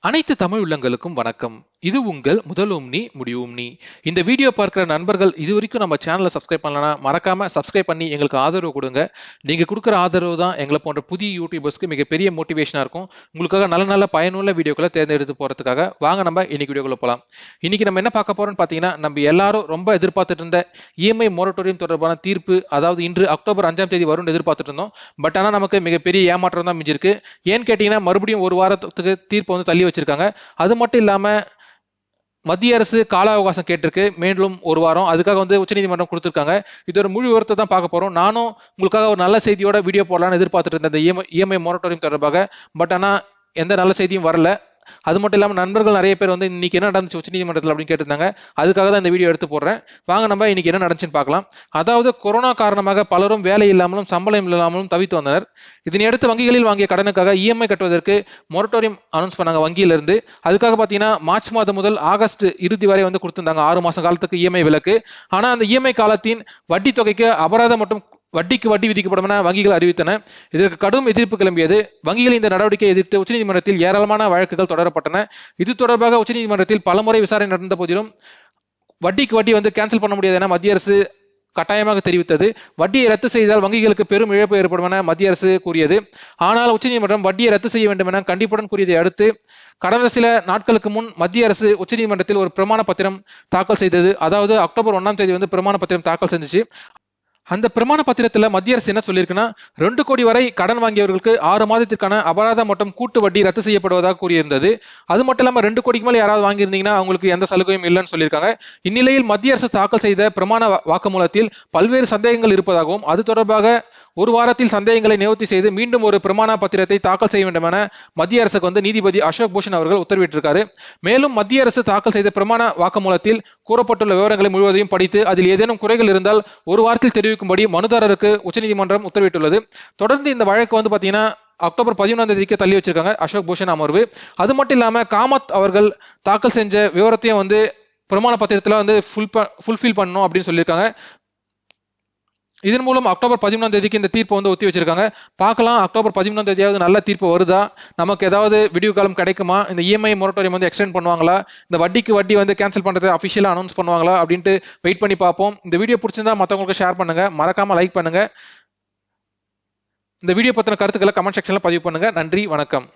அனைத்து தமிழ் உள்ளங்களுக்கும் வணக்கம். இது உங்கள் முதலும் நீ முடிவும் நீ. இந்த வீடியோ பார்க்கிற நண்பர்கள் இதுவரைக்கும் நம்ம சேனலை சப்ஸ்கிரைப் பண்ணலனா மறக்காம சப்ஸ்கிரைப் பண்ணி எங்களுக்கு ஆதரவு கொடுங்க. நீங்க கொடுக்குற ஆதரவு தான் எங்களை போன்ற புதிய யூடியூபர்ஸ்க்கு மிகப்பெரிய மோட்டிவேஷனா இருக்கும். உங்களுக்காக நல்ல நல்ல பயனுள்ள வீடியோக்களை தேர்ந்தெடுத்து போறதுக்காக வாங்க நம்ம இன்னைக்கு வீடியோக்குள்ள போலாம். இன்னைக்கு நம்ம என்ன பார்க்க போறோம்னு பாத்தீங்கன்னா, நம்ம எல்லாரும் ரொம்ப எதிர்பார்த்துட்டு இருந்த இஎம்ஐ மொரட்டோரியம் தொடர்பான தீர்ப்பு, அதாவது இன்று அக்டோபர் 5ஆம் தேதி வரும்னு எதிர்பார்த்துட்டு இருந்தோம். பட் ஆனா நமக்கு மிகப்பெரிய ஏமாற்றம் தான் மிஞ்சிருக்கு. ஏன்னு கேட்டீங்கன்னா, மறுபடியும் ஒரு வாரத்துக்கு தீர்ப்பு வந்து தள்ளி வச்சிருக்காங்க. அது மட்டும் இல்லாம மத்திய அரசு கால அவகாசம் கேட்டிருக்கு, மேலும் ஒரு வாரம். அதுக்காக வந்து உச்சநீதிமன்றம் கொடுத்திருக்காங்க. இது ஒரு முழு விவரத்தை தான் பார்க்க போறோம். நானும் உங்களுக்காக ஒரு நல்ல செய்தியோட வீடியோ போடலாம்னு எதிர்பார்த்துட்டு இருந்தேன் இந்த இஎம்ஐ மொரட்டோரியம் தொடர்பாக. பட் ஆனா எந்த நல்ல செய்தியும் வரல. அது மட்டும் இல்லாமல் நண்பர்கள் நிறைய பேர் வந்து இன்னைக்கு என்ன நடந்துச்சு உச்சநீதிமன்றத்தில் அப்படின்னு கேட்டிருந்தாங்க. அதுக்காக தான் இந்த வீடியோ எடுத்து போடுறேன். வாங்க நம்ம இன்னைக்கு என்ன நடந்துச்சுன்னு பார்க்கலாம். அதாவது கொரோனா காரணமாக பலரும் வேலை இல்லாமலும் சம்பளம் இல்லாமலும் தவித்து வந்தனர். இதனையடுத்து வங்கிகளில் வாங்கிய கடனுக்காக இஎம்ஐ கட்டுவதற்கு மொரட்டோரியம் அனௌன்ஸ் பண்ணாங்க வங்கியிலிருந்து. அதுக்காக பார்த்தீங்கன்னா மார்ச் மாதம் முதல் ஆகஸ்ட் இறுதி வரை வந்து கொடுத்திருந்தாங்க 6 மாசம் காலத்துக்கு இஎம்ஐ விலக்கு. ஆனா அந்த இஎம்ஐ காலத்தின் வட்டி தொகைக்கு அபராதம் மற்றும் வட்டிக்கு வட்டி விதிக்கப்படும் என வங்கிகள் அறிவித்தன. இதற்கு கடும் எதிர்ப்பு கிளம்பியது. வங்கிகள் இந்த நடவடிக்கையை எதிர்த்து உச்சநீதிமன்றத்தில் ஏராளமான வழக்குகள் தொடரப்பட்டன. இது தொடர்பாக உச்சநீதிமன்றத்தில் பலமுறை விசாரணை நடந்த போதிலும் வட்டிக்கு வட்டி வந்து கேன்சல் பண்ண முடியாது என மத்திய அரசு கட்டாயமாக தெரிவித்தது. வட்டியை ரத்து செய்தால் வங்கிகளுக்கு பெரும் இழப்பு ஏற்படும் என மத்திய அரசு கூறியது. ஆனால் உச்சநீதிமன்றம் வட்டியை ரத்து செய்ய வேண்டும் என கண்டிப்புடன் கூறியதை அடுத்து கடந்த சில நாட்களுக்கு முன் மத்திய அரசு உச்சநீதிமன்றத்தில் ஒரு பிரமாண பத்திரம் தாக்கல் செய்தது. அதாவது அக்டோபர் 1ஆம் தேதி வந்து பிரமாண பத்திரம் தாக்கல் செஞ்சுச்சு. அந்த பிரமாண பத்திரத்துல மத்திய அரசு என்ன சொல்லியிருக்குன்னா, 2 கோடி வரை கடன் வாங்கியவர்களுக்கு 6 மாதத்திற்கான அபராதம் மற்றும் கூட்டு வட்டி ரத்து செய்யப்படுவதாக கூறியிருந்தது. அது மட்டும் இல்லாம 2 கோடிக்கு மேல யாராவது வாங்கியிருந்தீங்கன்னா அவங்களுக்கு எந்த சலுகையும் இல்லைன்னு சொல்லியிருக்காங்க. இந்நிலையில் மத்திய அரசு தாக்கல் செய்த பிரமாண வாக்குமூலத்தில் பல்வேறு சந்தேகங்கள் இருப்பதாகவும், அது தொடர்பாக ஒரு வாரத்தில் சந்தேகங்களை நிவர்த்தி செய்து மீண்டும் ஒரு பிரமாண பத்திரத்தை தாக்கல் செய்ய வேண்டும் என மத்திய அரசுக்கு வந்து நீதிபதி அசோக் பூஷன் அவர்கள் உத்தரவிட்டிருக்காரு. மேலும் மத்திய அரசு தாக்கல் செய்த பிரமாண வாக்குமூலத்தில் கூறப்பட்டுள்ள விவரங்களை முழுவதையும் படித்து அதில் ஏதேனும் குறைகள் இருந்தால் ஒரு வாரத்தில் தெரிவிக்கும்படி மனுதாரருக்கு உச்சநீதிமன்றம் உத்தரவிட்டுள்ளது. தொடர்ந்து இந்த வழக்கு வந்து பாத்தீங்கன்னா அக்டோபர் 11ஆம் தேதிக்கு தள்ளி வச்சிருக்காங்க அசோக் பூஷன் அமர்வு. அது மட்டும் இல்லாம காமத் அவர்கள் தாக்கல் செஞ்ச விவரத்தையும் வந்து பிரமாண பத்திரத்துல வந்து ஃபுல்ஃபில் பண்ணணும் அப்படின்னு சொல்லியிருக்காங்க. இதன் மூலம் அக்டோபர் 11ஆம் தேதிக்கு இந்த தீர்ப்பு வந்து ஒத்தி வச்சிருக்காங்க. பார்க்கலாம் அக்டோபர் 11ஆம் தேதியாவது நல்ல தீர்ப்பு வருதா, நமக்கு ஏதாவது விடிவு காலம் கிடைக்குமா, இந்த இஎம்ஐ மொரட்டோரியம் வந்து எக்ஸ்டெண்ட் பண்ணுவாங்களா, இந்த வட்டிக்கு வட்டி வந்து கேன்சல் பண்றது அபிஷியலா அனௌன்ஸ் பண்ணுவாங்களா அப்படின்ட்டு வெயிட் பண்ணி பார்ப்போம். இந்த வீடியோ பிடிச்சிருந்தா மற்றவங்களுக்கு ஷேர் பண்ணுங்க, மறக்காம லைக் பண்ணுங்க. இந்த வீடியோ பத்தின கருத்துக்களை கமெண்ட் செக்ஷன்ல பதிவு பண்ணுங்க. நன்றி, வணக்கம்.